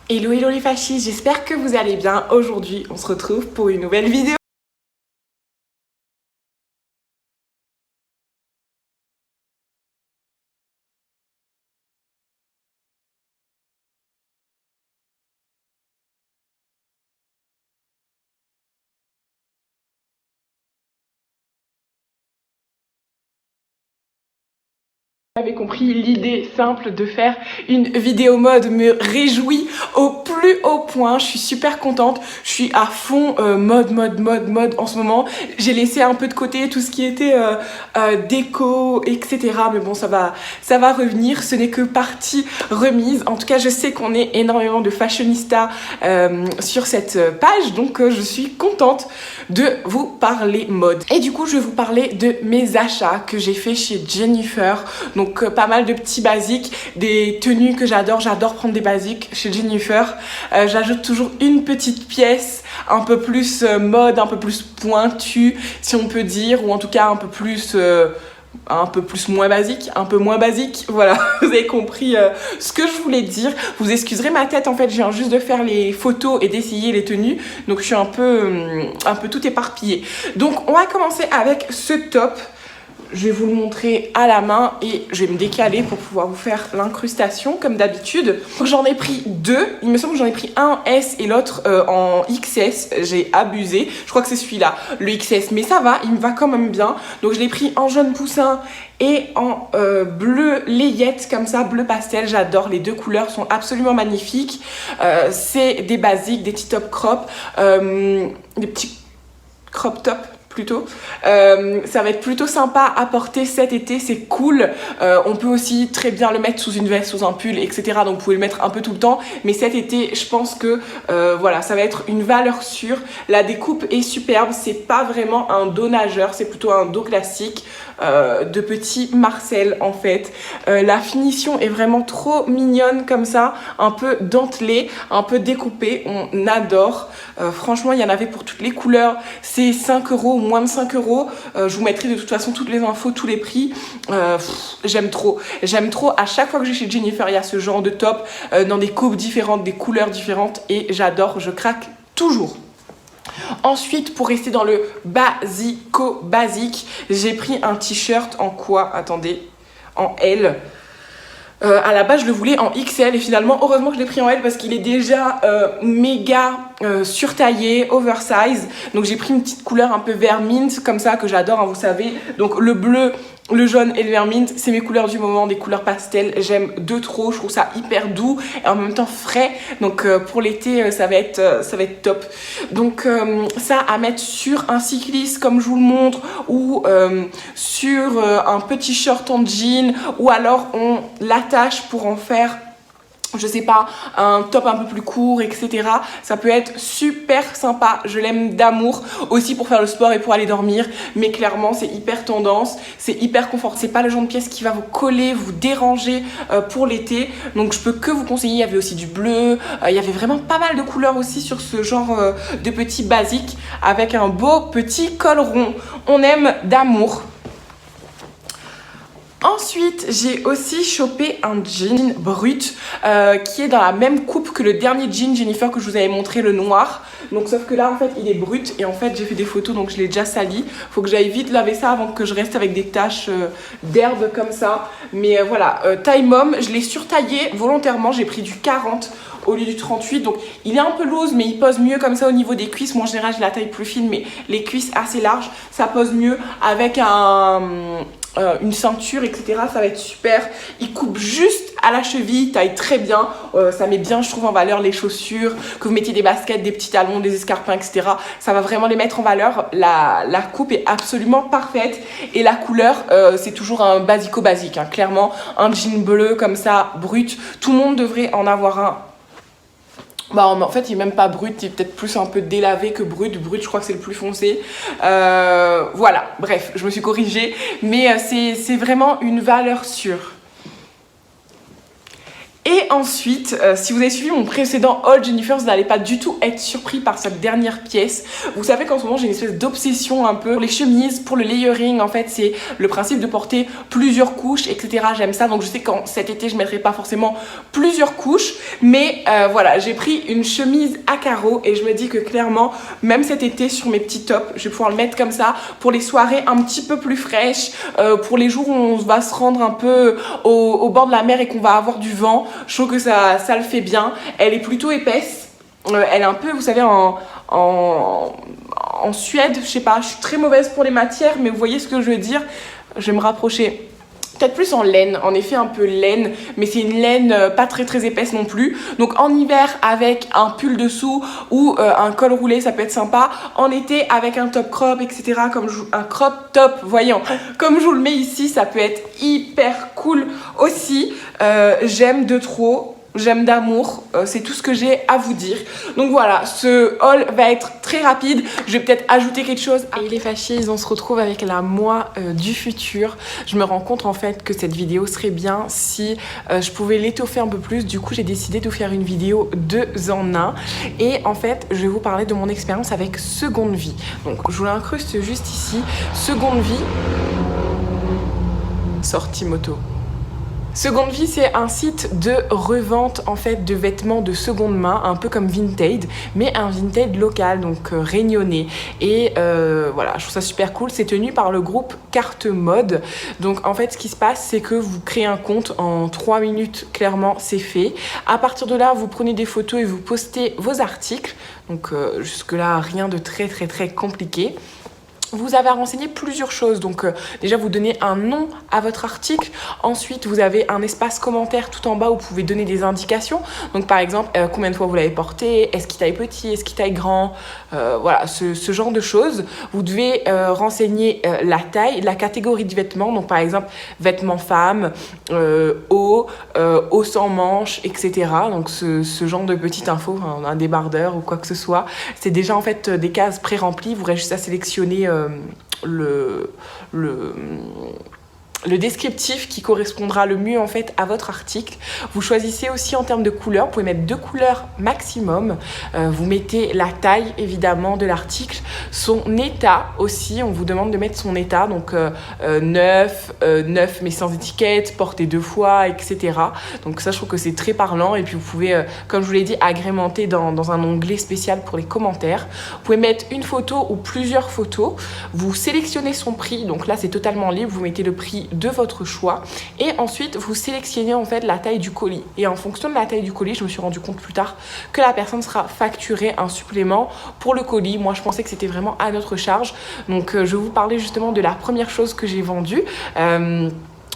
Hello hello les fachis, j'espère que vous allez bien. Aujourd'hui on se retrouve pour une nouvelle vidéo. Vous avez compris, l'idée simple de faire une vidéo mode me réjouit au plus haut point. Je suis super contente, je suis à fond mode en ce moment. J'ai laissé un peu de côté tout ce qui était déco, etc. Mais bon, ça va revenir, ce n'est que partie remise. En tout cas, je sais qu'on est énormément de fashionistas sur cette page, donc je suis contente de vous parler mode. Et du coup, je vais vous parler de mes achats que j'ai fait chez Jennifer. Donc pas mal de petits basiques, des tenues que j'adore prendre des basiques chez Jennifer. J'ajoute toujours une petite pièce un peu plus mode, un peu plus pointue si on peut dire, ou en tout cas un peu plus moins basique, un peu moins basique, voilà, vous avez compris ce que je voulais dire. Vous excuserez ma tête, en fait, je viens juste de faire les photos et d'essayer les tenues, donc je suis un peu tout éparpillée. Donc on va commencer avec ce top. Je vais vous le montrer à la main et je vais me décaler pour pouvoir vous faire l'incrustation comme d'habitude. J'en ai pris deux, il me semble que j'en ai pris un en S et l'autre en XS. J'ai abusé, je crois que c'est celui-là, le XS, mais ça va, il me va quand même bien. Donc je l'ai pris en jaune poussin et en bleu layette comme ça, bleu pastel. J'adore, les deux couleurs sont absolument magnifiques. C'est des basiques, des petits top crop, des petits crop top plutôt. Ça va être plutôt sympa à porter cet été, c'est cool. On peut aussi très bien le mettre sous une veste, sous un pull, etc. Donc vous pouvez le mettre un peu tout le temps. Mais cet été, je pense que voilà, ça va être une valeur sûre. La découpe est superbe, c'est pas vraiment un dos nageur, c'est plutôt un dos classique de petit Marcel en fait. La finition est vraiment trop mignonne comme ça, un peu dentelée, un peu découpée, on adore. Franchement, il y en avait pour toutes les couleurs. C'est 5 €, moins de 5 €. Je vous mettrai de toute façon toutes les infos, tous les prix. J'aime trop. À chaque fois que je vais chez Jennifer, il y a ce genre de top dans des coupes différentes, des couleurs différentes et j'adore, je craque toujours. Ensuite, pour rester dans le basique, j'ai pris un t-shirt en quoi? Attendez, en L. À la base je le voulais en XL et finalement heureusement que je l'ai pris en L parce qu'il est déjà méga surtaillé, oversize. Donc j'ai pris une petite couleur un peu vert mint comme ça que j'adore, hein, vous savez. Donc le bleu, le jaune et le vert mint, c'est mes couleurs du moment, des couleurs pastel. J'aime de trop, je trouve ça hyper doux et en même temps frais. Donc pour l'été ça va être top. Donc ça à mettre sur un cycliste comme je vous le montre ou sur un petit short en jean ou alors on l'attache pour en faire, je sais pas, un top un peu plus court, etc. Ça peut être super sympa, je l'aime d'amour, aussi pour faire le sport et pour aller dormir, mais clairement c'est hyper tendance, c'est hyper confort, c'est pas le genre de pièce qui va vous coller, vous déranger pour l'été, donc je peux que vous conseiller. Il y avait aussi du bleu, il y avait vraiment pas mal de couleurs aussi sur ce genre de petits basiques, avec un beau petit col rond, on aime d'amour. Ensuite, j'ai aussi chopé un jean brut qui est dans la même coupe que le dernier jean Jennifer que je vous avais montré, le noir. Donc sauf que là en fait il est brut et en fait j'ai fait des photos donc je l'ai déjà sali. Faut que j'aille vite laver ça avant que je reste avec des taches d'herbe comme ça. Mais voilà, taille mom, je l'ai surtaillé volontairement, j'ai pris du 40 au lieu du 38, donc il est un peu loose mais il pose mieux comme ça au niveau des cuisses. Moi en général j'ai la taille plus fine mais les cuisses assez larges, ça pose mieux avec une ceinture, etc. Ça va être super. Il coupe juste à la cheville, taille très bien. Ça met bien, je trouve, en valeur les chaussures. Que vous mettiez des baskets, des petits talons, des escarpins, etc. Ça va vraiment les mettre en valeur. La coupe est absolument parfaite. Et la couleur, c'est toujours un basico-basique. Hein. Clairement, un jean bleu comme ça, brut. Tout le monde devrait en avoir un. Bah en fait il est même pas brut, il est peut-être plus un peu délavé que brut. Brut je crois que c'est le plus foncé. Voilà, bref, je me suis corrigée. Mais c'est vraiment une valeur sûre. Et ensuite, si vous avez suivi mon précédent haul Jennifer, vous n'allez pas du tout être surpris par cette dernière pièce. Vous savez qu'en ce moment, j'ai une espèce d'obsession un peu pour les chemises, pour le layering. En fait, c'est le principe de porter plusieurs couches, etc. J'aime ça. Donc, je sais qu'en cet été, je ne mettrai pas forcément plusieurs couches. Mais voilà, j'ai pris une chemise à carreaux et je me dis que clairement, même cet été, sur mes petits tops, je vais pouvoir le mettre comme ça pour les soirées un petit peu plus fraîches, pour les jours où on va se rendre un peu au bord de la mer et qu'on va avoir du vent. Je trouve que ça le fait bien. Elle est plutôt épaisse. Elle est un peu, vous savez, en Suède. Je sais pas, je suis très mauvaise pour les matières, mais vous voyez ce que je veux dire. Je vais me rapprocher. Peut-être plus en laine, en effet un peu laine, mais c'est une laine pas très épaisse non plus. Donc en hiver avec un pull dessous ou un col roulé, ça peut être sympa. En été avec un top crop, etc. Un crop top, voyons, comme je vous le mets ici, ça peut être hyper cool aussi. J'aime de trop. J'aime d'amour, c'est tout ce que j'ai à vous dire. Donc voilà, ce haul va être très rapide. Je vais peut-être ajouter quelque chose. Et les fâchés, on se retrouve avec la moi du futur. Je me rends compte en fait que cette vidéo serait bien si je pouvais l'étoffer un peu plus. Du coup, j'ai décidé de faire une vidéo 2 en 1. Et en fait, je vais vous parler de mon expérience avec Seconde Vie. Donc, je vous l'incruste juste ici. Seconde Vie, sortie moto. Seconde Vie, c'est un site de revente en fait de vêtements de seconde main, un peu comme Vinted, mais un Vinted local, donc réunionnais. Et voilà, je trouve ça super cool. C'est tenu par le groupe Carte Mode. Donc en fait, ce qui se passe, c'est que vous créez un compte en 3 minutes, clairement, c'est fait. À partir de là, vous prenez des photos et vous postez vos articles. Donc jusque-là, rien de très compliqué. Vous avez à renseigner plusieurs choses, donc déjà vous donnez un nom à votre article, ensuite vous avez un espace commentaire tout en bas où vous pouvez donner des indications, donc par exemple combien de fois vous l'avez porté, est-ce qu'il taille petit, est-ce qu'il taille grand, voilà ce genre de choses. Vous devez renseigner la taille, la catégorie de vêtements, donc par exemple vêtements femmes, haut sans manches, etc. Donc ce genre de petites infos, un débardeur ou quoi que ce soit, c'est déjà en fait des cases pré-remplies, vous aurez juste à sélectionner le descriptif qui correspondra le mieux en fait à votre article. Vous choisissez aussi en termes de couleurs, vous pouvez mettre 2 couleurs maximum. Vous mettez la taille évidemment de l'article, son état aussi, on vous demande de mettre son état, donc neuf mais sans étiquette, porté 2 fois, etc. Donc ça je trouve que c'est très parlant et puis vous pouvez, comme je vous l'ai dit, agrémenter dans un onglet spécial pour les commentaires. Vous pouvez mettre une photo ou plusieurs photos, vous sélectionnez son prix, donc là c'est totalement libre, vous mettez le prix de votre choix et ensuite vous sélectionnez en fait la taille du colis et en fonction de la taille du colis, je me suis rendu compte plus tard que la personne sera facturée un supplément pour le colis. Moi je pensais que c'était vraiment à notre charge, donc je vais vous parler justement de la première chose que j'ai vendue.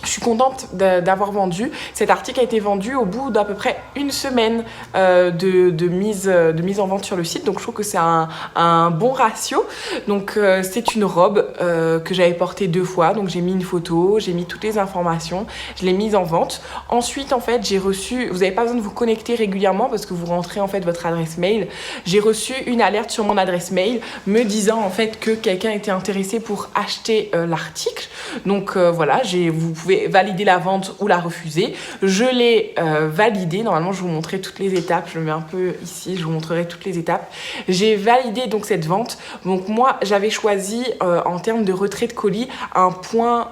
Je suis contente d'avoir vendu. Cet article a été vendu au bout d'à peu près 1 semaine de mise en vente sur le site. Donc je trouve que c'est un bon ratio. Donc c'est une robe que j'avais portée 2 fois. Donc j'ai mis une photo, j'ai mis toutes les informations, je l'ai mise en vente. Ensuite en fait j'ai reçu, vous n'avez pas besoin de vous connecter régulièrement parce que vous rentrez en fait votre adresse mail. J'ai reçu une alerte sur mon adresse mail me disant en fait que quelqu'un était intéressé pour acheter l'article. Donc voilà, vous pouvez valider la vente ou la refuser. Je l'ai validé. Normalement, je vous montrerai toutes les étapes. Je le mets un peu ici. Je vous montrerai toutes les étapes. J'ai validé donc cette vente. Donc moi, j'avais choisi en termes de retrait de colis un point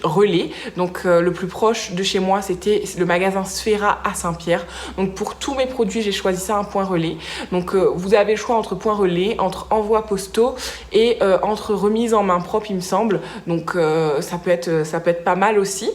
relais. Donc le plus proche de chez moi, c'était le magasin Sfera à Saint-Pierre. Donc pour tous mes produits, j'ai choisi ça un point relais. Donc vous avez le choix entre point relais, entre envois postaux et entre remise en main propre, il me semble. Donc ça peut être pas mal aussi.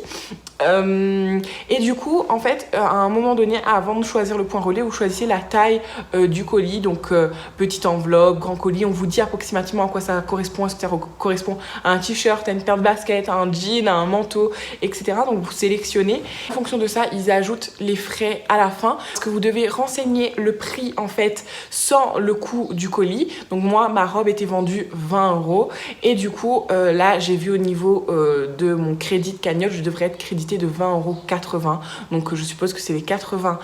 Et du coup, en fait, à un moment donné, avant de choisir le point relais, vous choisissez la taille du colis, donc petite enveloppe, grand colis. On vous dit approximativement à quoi ça correspond. Est-ce que ça correspond à un t-shirt, à une paire de baskets, à un jean, à un manteau, etc. Donc vous sélectionnez. En fonction de ça, ils ajoutent les frais à la fin. Parce que vous devez renseigner le prix en fait sans le coût du colis. Donc moi, ma robe était vendue 20 € et du coup, là, j'ai vu au niveau de mon crédit de cagnotte, je devrais être crédité de 20,80 €. Donc je suppose que c'est les 80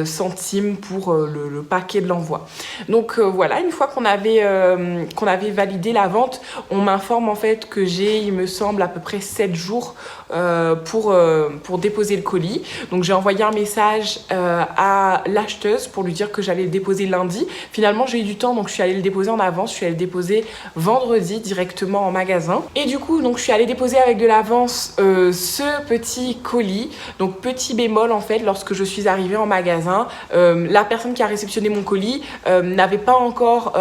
centimes pour le paquet de l'envoi. Donc voilà, une fois qu'on avait validé la vente, on m'informe en fait que j'ai, il me semble, à peu près 7 jours pour déposer le colis. Donc j'ai envoyé un message à l'acheteuse pour lui dire que j'allais le déposer lundi. Finalement j'ai eu du temps, donc je suis allée le déposer en avance. Je suis allée le déposer vendredi directement en magasin. Et du coup donc je suis allée déposer avec de l'avance ce petit colis. Donc petit bémol en fait, lorsque je suis arrivée en magasin, la personne qui a réceptionné mon colis n'avait pas encore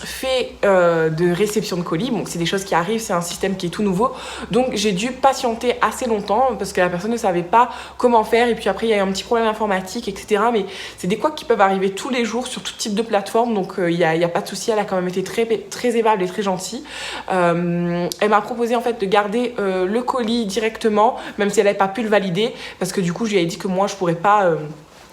fait de réception de colis. Bon, c'est des choses qui arrivent, c'est un système qui est tout nouveau. Donc j'ai dû patienter assez longtemps parce que la personne ne savait pas comment faire. Et puis après, il y a eu un petit problème informatique, etc. Mais c'est des couacs qui peuvent arriver tous les jours sur tout type de plateforme. Donc il y a pas de souci. Elle a quand même été très aimable et très gentille. Elle m'a proposé en fait de garder le colis directement, même si elle n'avait pas pu le valider, parce que du coup, je lui ai dit que moi, je pourrais pas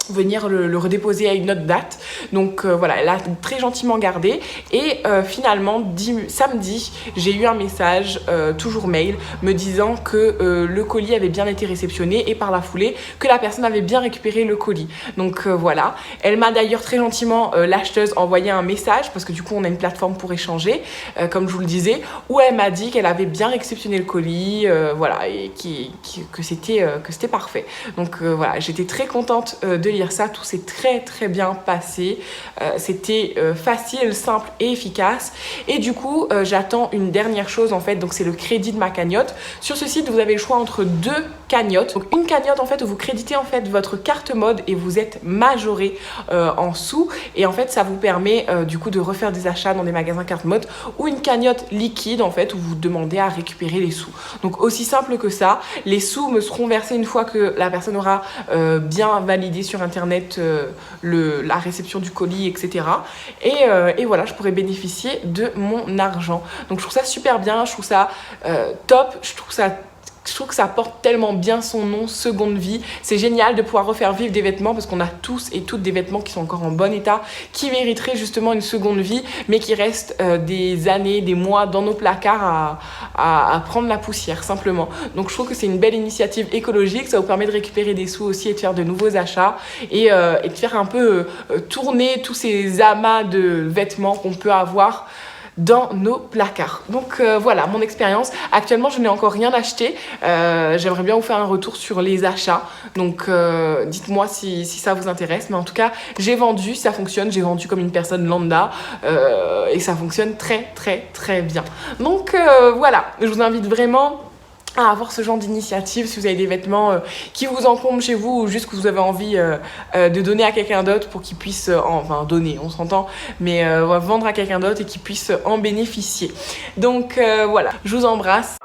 venir le redéposer à une autre date. Donc voilà, elle a très gentiment gardé. Et finalement, samedi, j'ai eu un message, toujours mail, me disant que le colis avait bien été réceptionné et par la foulée, que la personne avait bien récupéré le colis. Donc voilà. Elle m'a d'ailleurs très gentiment, l'acheteuse, envoyé un message, parce que du coup, on a une plateforme pour échanger, comme je vous le disais, où elle m'a dit qu'elle avait bien réceptionné le colis, voilà, et que c'était parfait. Donc voilà, j'étais très contente de lire ça, tout s'est très bien passé, c'était facile, simple et efficace. Et du coup j'attends une dernière chose en fait, donc c'est le crédit de ma cagnotte. Sur ce site vous avez le choix entre deux cagnottes. Donc une cagnotte en fait où vous créditez en fait votre carte mode et vous êtes majoré en sous, et en fait ça vous permet du coup de refaire des achats dans des magasins carte mode, ou une cagnotte liquide en fait où vous demandez à récupérer les sous. Donc aussi simple que ça, les sous me seront versés une fois que la personne aura bien validé sur internet la réception du colis, etc. Et voilà, je pourrais bénéficier de mon argent. Donc je trouve ça super bien, je trouve ça top, je trouve que ça porte tellement bien son nom, seconde vie. C'est génial de pouvoir refaire vivre des vêtements, parce qu'on a tous et toutes des vêtements qui sont encore en bon état, qui mériteraient justement une seconde vie, mais qui restent des années, des mois dans nos placards à prendre la poussière simplement. Donc je trouve que c'est une belle initiative écologique, ça vous permet de récupérer des sous aussi et de faire de nouveaux achats, et de faire un peu tourner tous ces amas de vêtements qu'on peut avoir dans nos placards. Donc voilà mon expérience. Actuellement je n'ai encore rien acheté, j'aimerais bien vous faire un retour sur les achats, donc dites-moi si ça vous intéresse. Mais en tout cas j'ai vendu, ça fonctionne, j'ai vendu comme une personne lambda, et ça fonctionne très bien. Donc voilà, je vous invite vraiment à avoir ce genre d'initiative si vous avez des vêtements qui vous encombrent chez vous, ou juste que vous avez envie de donner à quelqu'un d'autre pour qu'il puisse, enfin donner, on s'entend, mais vendre à quelqu'un d'autre et qu'il puisse en bénéficier. Donc voilà, je vous embrasse.